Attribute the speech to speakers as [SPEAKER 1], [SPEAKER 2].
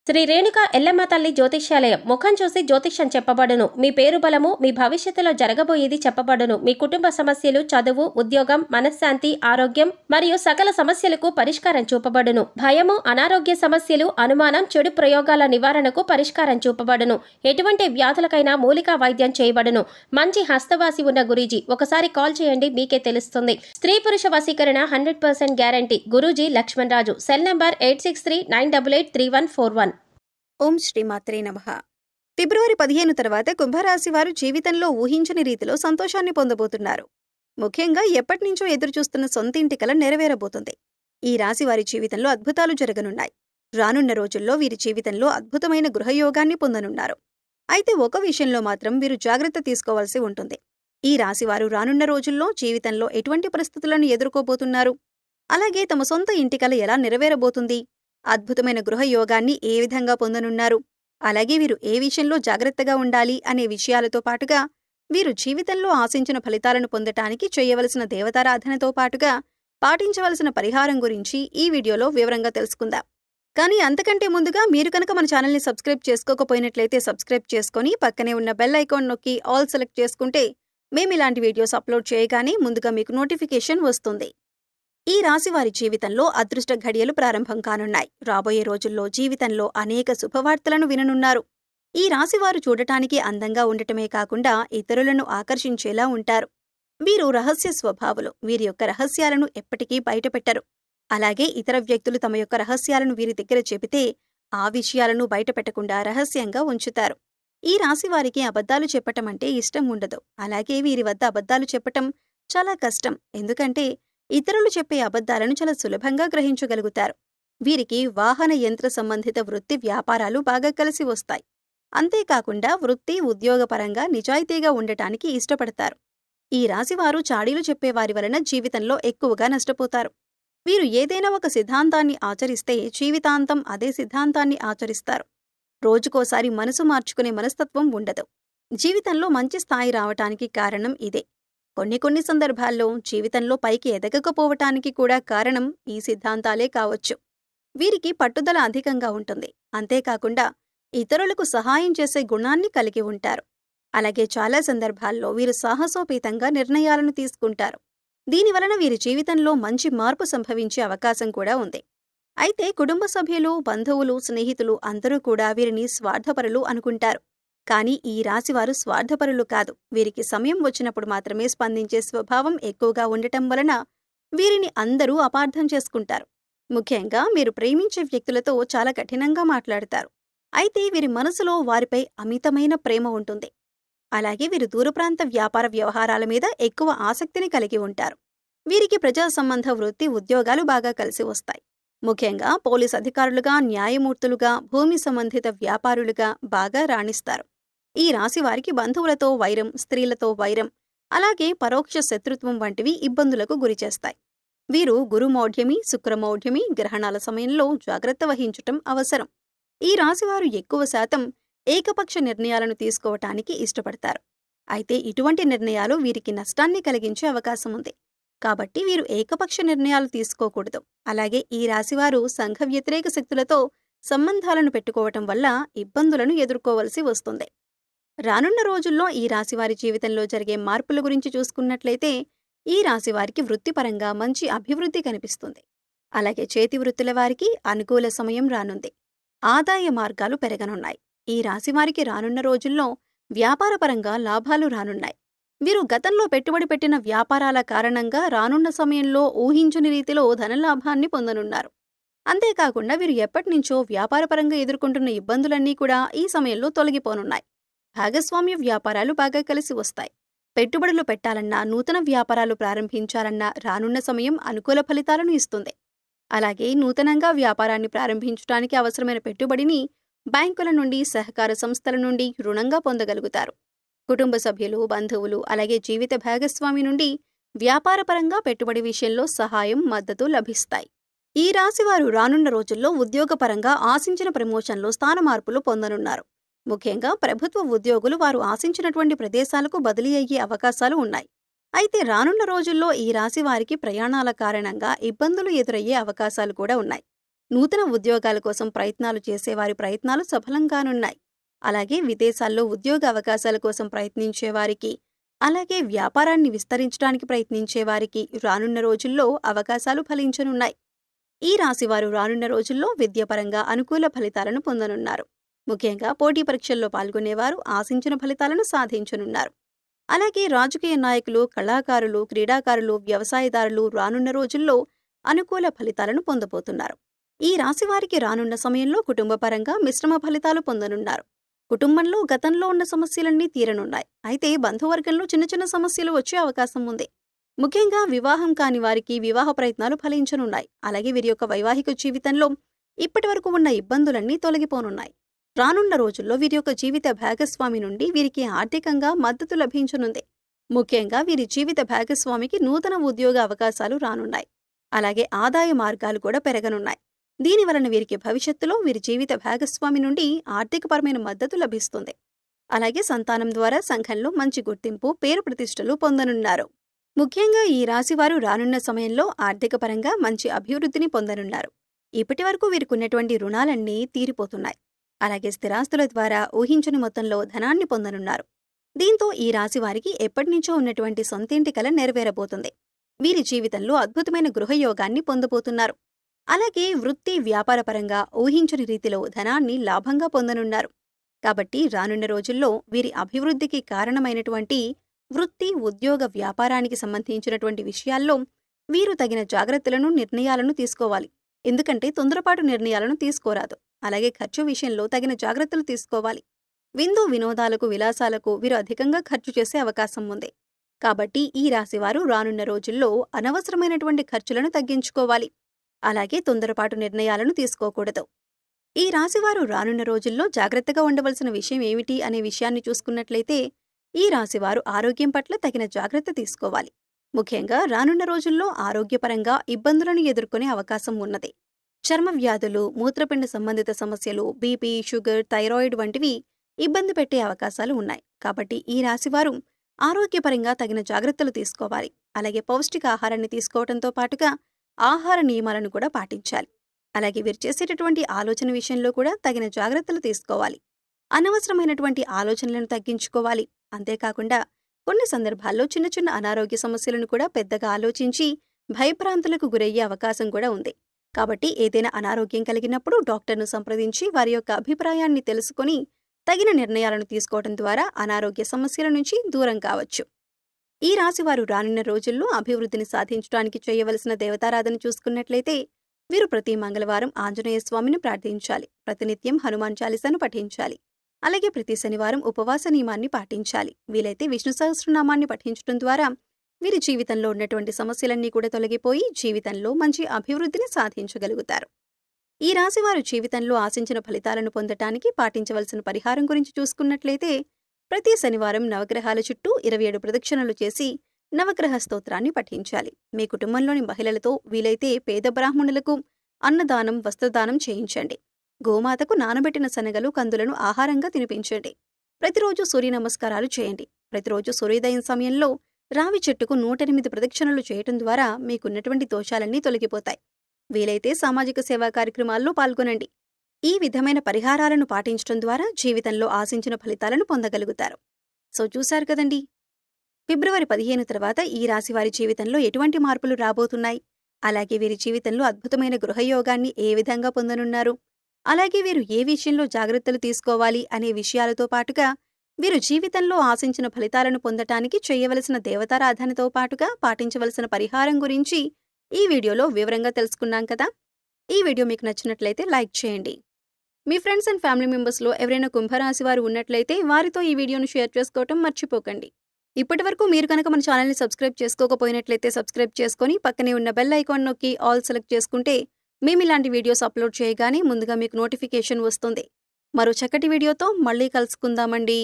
[SPEAKER 1] శ్రీ రేణుక ఎల్లమ్మ తల్లి జ్యోతిష్యాలయం. ముఖం చూసి జ్యోతిష్యం చెప్పబడును. మీ పేరు బలము, మీ భవిష్యత్తులో జరగబోయేది చెప్పబడును. మీ కుటుంబ సమస్యలు, చదువు, ఉద్యోగం, మనశ్శాంతి, ఆరోగ్యం మరియు సకల సమస్యలకు పరిష్కారం చూపబడును. భయము, అనారోగ్య సమస్యలు, అనుమానం, చెడు ప్రయోగాల నివారణకు పరిష్కారం చూపబడును. ఎటువంటి వ్యాధులకైనా మూలికా వైద్యం చేయబడును. మంచి హస్తవాసి ఉన్న గురూజీ. ఒకసారి కాల్ చేయండి, మీకే తెలుస్తుంది. స్త్రీ పురుష వశీకరణ 100% guarantee. Guruji Laxman Raju. Cell number 8639883141.
[SPEAKER 2] ఓం శ్రీమాత్రే నమః. ఫిబ్రవరి 15 తర్వాత కుంభరాశి వారు జీవితంలో ఊహించని రీతిలో సంతోషాన్ని పొందబోతున్నారు. ముఖ్యంగా ఎప్పటినుంచో ఎదురుచూస్తున్న సొంత ఇంటి కల నెరవేరబోతుంది. ఈ రాశి వారి జీవితంలో అద్భుతాలు జరగనున్నాయి. రానున్న రోజుల్లో వీరి జీవితంలో అద్భుతమైన గృహయోగాన్ని పొందనున్నారు. అయితే ఒక విషయంలో మాత్రం వీరు జాగ్రత్త తీసుకోవాల్సి ఉంటుంది. ఈ రాశివారు రానున్న రోజుల్లో జీవితంలో ఎటువంటి పరిస్థితులను ఎదుర్కోబోతున్నారు, అలాగే తమ సొంత ఇంటి కల ఎలా నెరవేరబోతుంది, అద్భుతమైన గృహయోగాన్ని ఏ విధంగా పొందనున్నారు, అలాగే వీరు ఏ విషయంలో జాగ్రత్తగా ఉండాలి అనే విషయాలతో పాటుగా వీరు జీవితంలో ఆశించిన ఫలితాలను పొందటానికి చేయవలసిన దేవతారాధనతో పాటుగా పాటించవలసిన పరిహారం గురించి ఈ వీడియోలో వివరంగా తెలుసుకుందాం. కానీ అంతకంటే ముందుగా మీరు కనుక మన ఛానల్ని సబ్స్క్రైబ్ చేసుకోకపోయినట్లయితే సబ్స్క్రైబ్ చేసుకుని పక్కనే ఉన్న బెల్ ఐకాన్ నొక్కి ఆల్ సెలెక్ట్ చేసుకుంటే మేము ఇలాంటి వీడియోస్ అప్లోడ్ చేయగానే ముందుగా మీకు నోటిఫికేషన్ వస్తుంది. ఈ రాశివారి జీవితంలో అదృష్ట ఘడియలు ప్రారంభం కానున్నాయి. రాబోయే రోజుల్లో జీవితంలో అనేక శుభవార్తలను విననున్నారు. ఈ రాశివారు చూడటానికి అందంగా ఉండటమే కాకుండా ఇతరులను ఆకర్షించేలా ఉంటారు. వీరు రహస్య స్వభావులు. వీరి యొక్క రహస్యాలను ఎప్పటికీ బయటపెట్టరు. అలాగే ఇతర వ్యక్తులు తమ యొక్క రహస్యాలను వీరి దగ్గర చెబితే ఆ విషయాలను బయటపెట్టకుండా రహస్యంగా ఉంచుతారు. ఈ రాశివారికి అబద్ధాలు చెప్పటం అంటే ఇష్టం ఉండదు. అలాగే వీరి వద్ద అబద్ధాలు చెప్పటం చాలా కష్టం. ఎందుకంటే ఇతరులు చెప్పే అబద్ధాలను చాలా సులభంగా గ్రహించగలుగుతారు. వీరికి వాహన యంత్ర సంబంధిత వృత్తి వ్యాపారాలు బాగా కలిసి వస్తాయి. అంతేకాకుండా వృత్తి ఉద్యోగపరంగా నిజాయితీగా ఉండటానికి ఇష్టపడతారు. ఈ రాశివారు చాడీలు చెప్పేవారి వలన జీవితంలో ఎక్కువగా నష్టపోతారు. వీరు ఏదైనా ఒక సిద్ధాంతాన్ని ఆచరిస్తే జీవితాంతం అదే సిద్ధాంతాన్ని ఆచరిస్తారు. రోజుకోసారి మనసు మార్చుకునే మనస్తత్వం ఉండదు. జీవితంలో మంచి స్థాయి రావటానికి కారణం ఇదే. కొన్ని సందర్భాల్లో జీవితంలో పైకి ఎదగకపోవటానికి కూడా కారణం ఈ సిద్ధాంతాలే కావచ్చు. వీరికి పట్టుదల అధికంగా ఉంటుంది. అంతేకాకుండా ఇతరులకు సహాయం చేసే గుణాన్ని కలిగి ఉంటారు. అలాగే చాలా సందర్భాల్లో వీరు సాహసోపేతంగా నిర్ణయాలను తీసుకుంటారు. దీనివలన వీరి జీవితంలో మంచి మార్పు సంభవించే అవకాశం కూడా ఉంది. అయితే కుటుంబ సభ్యులు, బంధువులు, స్నేహితులు అందరూ కూడా వీరిని స్వార్థపరులు అనుకుంటారు. కానీ ఈ రాశివారు స్వార్థపరులు కాదు. వీరికి సమయం వచ్చినప్పుడు మాత్రమే స్పందించే స్వభావం ఎక్కువగా ఉండటం వలన వీరిని అందరూ అపార్థం చేసుకుంటారు. ముఖ్యంగా మీరు ప్రేమించే వ్యక్తులతో చాలా కఠినంగా మాట్లాడతారు. అయితే వీరి మనసులో వారిపై అమితమైన ప్రేమ ఉంటుంది. అలాగే వీరు దూరప్రాంత వ్యాపార వ్యవహారాల మీద ఎక్కువ ఆసక్తిని కలిగి ఉంటారు. వీరికి ప్రజా సంబంధ వృత్తి ఉద్యోగాలు బాగా కలిసి వస్తాయి. ముఖ్యంగా పోలీస్ అధికారులుగా, న్యాయమూర్తులుగా, భూమి సంబంధిత వ్యాపారులుగా బాగా రాణిస్తారు. ఈ రాశివారికి బంధువులతో వైరం, స్త్రీలతో వైరం, అలాగే పరోక్ష శత్రుత్వం వంటివి ఇబ్బందులకు గురిచేస్తాయి. వీరు గురుమౌఢ్యమి, శుక్రమౌఢ్యమి గ్రహణాల సమయంలో జాగ్రత్త వహించటం అవసరం. ఈ రాశివారు ఎక్కువ శాతం ఏకపక్ష నిర్ణయాలను తీసుకోవటానికి ఇష్టపడతారు. అయితే ఇటువంటి నిర్ణయాలు వీరికి నష్టాన్ని కలిగించే అవకాశం ఉంది. కాబట్టి వీరు ఏకపక్ష నిర్ణయాలు తీసుకోకూడదు. అలాగే ఈ రాశివారు సంఘ వ్యతిరేక శక్తులతో సంబంధాలను పెట్టుకోవటం వల్ల ఇబ్బందులను ఎదుర్కోవలసి వస్తుంది. రానున్న రోజుల్లో ఈ రాశివారి జీవితంలో జరిగే మార్పుల గురించి చూసుకున్నట్లయితే ఈ రాశివారికి వృత్తిపరంగా మంచి అభివృద్ధి కనిపిస్తుంది. అలాగే చేతి వృత్తుల వారికి అనుకూల సమయం రానుంది. ఆదాయ మార్గాలు పెరగనున్నాయి. ఈ రాశివారికి రానున్న రోజుల్లో వ్యాపారపరంగా లాభాలు రానున్నాయి. వీరు గతంలో పెట్టుబడి పెట్టిన వ్యాపారాల కారణంగా రానున్న సమయంలో ఊహించని రీతిలో ధనలాభాన్ని పొందనున్నారు. అంతేకాకుండా వీరు ఎప్పటినుంచో వ్యాపారపరంగా ఎదుర్కొంటున్న ఇబ్బందులన్నీ కూడా ఈ సమయంలో తొలగిపోనున్నాయి. భాగస్వామ్య వ్యాపారాలు బాగా కలిసి వస్తాయి. పెట్టుబడులు పెట్టాలన్నా, నూతన వ్యాపారాలు ప్రారంభించాలన్నా రానున్న సమయం అనుకూల ఫలితాలను ఇస్తుంది. అలాగే నూతనంగా వ్యాపారాన్ని ప్రారంభించడానికి అవసరమైన పెట్టుబడిని బ్యాంకుల నుండి, సహకార సంస్థల నుండి రుణంగా పొందగలుగుతారు. కుటుంబ సభ్యులు, బంధువులు, అలాగే జీవిత భాగస్వామి నుండి వ్యాపారపరంగా పెట్టుబడి విషయంలో సహాయం, మద్దతు లభిస్తాయి. ఈ రాశివారు రానున్న రోజుల్లో ఉద్యోగపరంగా ఆశించిన ప్రమోషన్లో స్థాన మార్పులు పొందనున్నారు. ముఖ్యంగా ప్రభుత్వ ఉద్యోగులు వారు ఆశించినటువంటి ప్రదేశాలకు బదిలీ అయ్యే అవకాశాలు ఉన్నాయి. అయితే రానున్న రోజుల్లో ఈ రాశి వారికి ప్రయాణాల కారణంగా ఇబ్బందులు ఎదురయ్యే అవకాశాలు కూడా ఉన్నాయి. నూతన ఉద్యోగాల కోసం ప్రయత్నాలు చేసేవారి ప్రయత్నాలు సఫలం కానున్నాయి. అలాగే విదేశాల్లో ఉద్యోగ అవకాశాల కోసం ప్రయత్నించేవారికి, అలాగే వ్యాపారాన్ని విస్తరించడానికి ప్రయత్నించేవారికి రానున్న రోజుల్లో అవకాశాలు ఫలించనున్నాయి. ఈ రాశివారు రానున్న రోజుల్లో విద్యాపరంగా అనుకూల ఫలితాలను పొందనున్నారు. ముఖ్యంగా పోటీ పరీక్షల్లో పాల్గొనేవారు ఆశించిన ఫలితాలను సాధించనున్నారు. అలాగే రాజకీయ నాయకులు, కళాకారులు, క్రీడాకారులు, వ్యవసాయదారులు రానున్న రోజుల్లో అనుకూల ఫలితాలను పొందబోతున్నారు. ఈ రాశివారికి రానున్న సమయంలో కుటుంబపరంగా మిశ్రమ ఫలితాలు పొందనున్నారు. కుటుంబంలో గతంలో ఉన్న సమస్యలన్నీ తీరనున్నాయి. అయితే బంధువర్గంలో చిన్న చిన్న సమస్యలు వచ్చే అవకాశం ఉంది. ముఖ్యంగా వివాహం కాని వారికి వివాహ ప్రయత్నాలు ఫలించనున్నాయి. అలాగే వీరి యొక్క వైవాహిక జీవితంలో ఇప్పటివరకు ఉన్న ఇబ్బందులన్నీ తొలగిపోనున్నాయి. రానున్న రోజుల్లో వీరి యొక్క జీవిత భాగస్వామి నుండి వీరికి ఆర్థికంగా మద్దతు లభించనుంది. ముఖ్యంగా వీరి జీవిత భాగస్వామికి నూతన ఉద్యోగ అవకాశాలు రానున్నాయి. అలాగే ఆదాయ మార్గాలు కూడా పెరగనున్నాయి. దీనివలన వీరికి భవిష్యత్తులో వీరి జీవిత భాగస్వామి నుండి ఆర్థికపరమైన మద్దతు లభిస్తుంది. అలాగే సంతానం ద్వారా సంఘంలో మంచి గుర్తింపు, పేరు ప్రతిష్టలు పొందనున్నారు. ముఖ్యంగా ఈ రాశివారు రానున్న సమయంలో ఆర్థికపరంగా మంచి అభివృద్ధిని పొందనున్నారు. ఇప్పటివరకు వీరికున్నటువంటి రుణాలన్నీ తీరిపోతున్నాయి. అలాగే స్థిరాస్తుల ద్వారా ఊహించని మొత్తంలో ధనాన్ని పొందనున్నారు. దీంతో ఈ రాశివారికి ఎప్పటినుంచో ఉన్నటువంటి సొంతింటి కల నెరవేరబోతుంది. వీరి జీవితంలో అద్భుతమైన గృహయోగాన్ని పొందబోతున్నారు. అలాగే వృత్తి, వ్యాపారపరంగా ఊహించని రీతిలో ధనాన్ని లాభంగా పొందనున్నారు. కాబట్టి రానున్న రోజుల్లో వీరి అభివృద్ధికి కారణమైనటువంటి వృత్తి, ఉద్యోగ, వ్యాపారానికి సంబంధించినటువంటి విషయాల్లో వీరు తగిన జాగ్రత్తలను, నిర్ణయాలను తీసుకోవాలి. ఎందుకంటే తొందరపాటు నిర్ణయాలను తీసుకోరాదు. అలాగే ఖర్చు విషయంలో తగిన జాగ్రత్తలు తీసుకోవాలి. విందు వినోదాలకు, విలాసాలకు వీరు అధికంగా ఖర్చు చేసే అవకాశం ఉంది. కాబట్టి ఈ రాశివారు రానున్న రోజుల్లో అనవసరమైనటువంటి ఖర్చులను తగ్గించుకోవాలి. అలాగే తొందరపాటు నిర్ణయాలను తీసుకోకూడదు. ఈ రాశివారు రానున్న రోజుల్లో జాగ్రత్తగా ఉండవలసిన విషయం ఏమిటి అనే విషయాన్ని చూసుకున్నట్లయితే ఈ రాశివారు ఆరోగ్యం పట్ల తగిన జాగ్రత్త తీసుకోవాలి. ముఖ్యంగా రానున్న రోజుల్లో ఆరోగ్యపరంగా ఇబ్బందులను ఎదుర్కొనే అవకాశం ఉన్నది. చర్మ వ్యాధులు, మూత్రపిండ సంబంధిత సమస్యలు, బీపీ, షుగర్, థైరాయిడ్ వంటివి ఇబ్బంది పెట్టే అవకాశాలు ఉన్నాయి. కాబట్టి ఈ రాశివారు ఆరోగ్యపరంగా తగిన జాగ్రత్తలు తీసుకోవాలి. అలాగే పౌష్టికాహారాన్ని తీసుకోవడంతో పాటుగా ఆహార నియమాలను కూడా పాటించాలి. అలాగే వీరు చేసేటటువంటి ఆలోచన విషయంలో కూడా తగిన జాగ్రత్తలు తీసుకోవాలి. అనవసరమైనటువంటి ఆలోచనలను తగ్గించుకోవాలి. అంతేకాకుండా కొన్ని సందర్భాల్లో చిన్న చిన్న అనారోగ్య సమస్యలను కూడా పెద్దగా ఆలోచించి భయభ్రాంతులకు గురయ్యే అవకాశం కూడా ఉంది. కాబట్టి ఏదైనా అనారోగ్యం కలిగినప్పుడు డాక్టర్ను సంప్రదించి వారి యొక్క అభిప్రాయాన్ని తెలుసుకొని తగిన నిర్ణయాలను తీసుకోవడం ద్వారా అనారోగ్య సమస్యల నుంచి దూరం కావచ్చు. ఈ రాశివారు రానున్న రోజుల్లో అభివృద్ధిని సాధించడానికి చేయవలసిన దేవతారాధన చూసుకున్నట్లయితే వీరు ప్రతి మంగళవారం ఆంజనేయ స్వామిని ప్రార్థించాలి. ప్రతినిత్యం హనుమాన్ చాలీసాను పఠించాలి. అలాగే ప్రతి శనివారం ఉపవాస నియమాన్ని పాటించాలి. వీలైతే విష్ణు సహస్రనామాన్ని పఠించడం ద్వారా వీరి జీవితంలో ఉన్నటువంటి సమస్యలన్నీ కూడా తొలగిపోయి జీవితంలో మంచి అభివృద్ధిని సాధించగలుగుతారు. ఈ రాశివారు జీవితంలో ఆశించిన ఫలితాలను పొందటానికి పాటించవలసిన పరిహారం గురించి చూసుకున్నట్లయితే ప్రతి శనివారం నవగ్రహాల చుట్టూ 27 ప్రదక్షిణలు చేసి నవగ్రహ స్తోత్రాన్ని పఠించాలి. మీ కుటుంబంలోని మహిళలతో వీలైతే పేద బ్రాహ్మణులకు అన్నదానం, వస్త్రదానం చేయించండి. గోమాతకు నానబెట్టిన శనగలు, కందులను ఆహారంగా తినిపించండి. ప్రతిరోజు సూర్య నమస్కారాలు చేయండి. ప్రతిరోజు సూర్యోదయం సమయంలో రావి చెట్టుకు 108 ప్రదక్షిణలు చేయటం ద్వారా మీకున్నటువంటి దోషాలన్నీ తొలగిపోతాయి. వీలైతే సామాజిక సేవా కార్యక్రమాల్లో పాల్గొనండి. ఈ విధమైన పరిహారాలను పాటించడం ద్వారా జీవితంలో ఆశించిన ఫలితాలను పొందగలుగుతారు. సో చూశారు కదండి, ఫిబ్రవరి 15 తర్వాత ఈ రాశివారి జీవితంలో ఎటువంటి మార్పులు రాబోతున్నాయి, అలాగే వీరి జీవితంలో అద్భుతమైన గృహయోగాన్ని ఏ విధంగా పొందనున్నారు, అలాగే వీరు ఏ విషయంలో జాగ్రత్తలు తీసుకోవాలి అనే విషయాలతో పాటుగా వీరు జీవితంలో ఆశించిన ఫలితాలను పొందటానికి చేయవలసిన దేవతారాధనతో పాటుగా పాటించవలసిన పరిహారం గురించి ఈ వీడియోలో వివరంగా తెలుసుకున్నాం కదా. ఈ వీడియో మీకు నచ్చినట్లయితే లైక్ చేయండి. మీ ఫ్రెండ్స్ అండ్ ఫ్యామిలీ మెంబర్స్లో ఎవరైనా కుంభరాశి వారు ఉన్నట్లయితే వారితో ఈ వీడియోను షేర్ చేసుకోవటం మర్చిపోకండి. ఇప్పటివరకు మీరు కనుక మన ఛానల్ని సబ్స్క్రైబ్ చేసుకోకపోయినట్లయితే సబ్స్క్రైబ్ చేసుకొని పక్కనే ఉన్న బెల్ ఐకాన్ నొక్కి ఆల్ సెలెక్ట్ చేసుకుంటే మేము ఇలాంటి వీడియోస్ అప్లోడ్ చేయగానే ముందుగా మీకు నోటిఫికేషన్ వస్తుంది. మరో చక్కటి వీడియోతో మళ్ళీ కలుసుకుందామండి.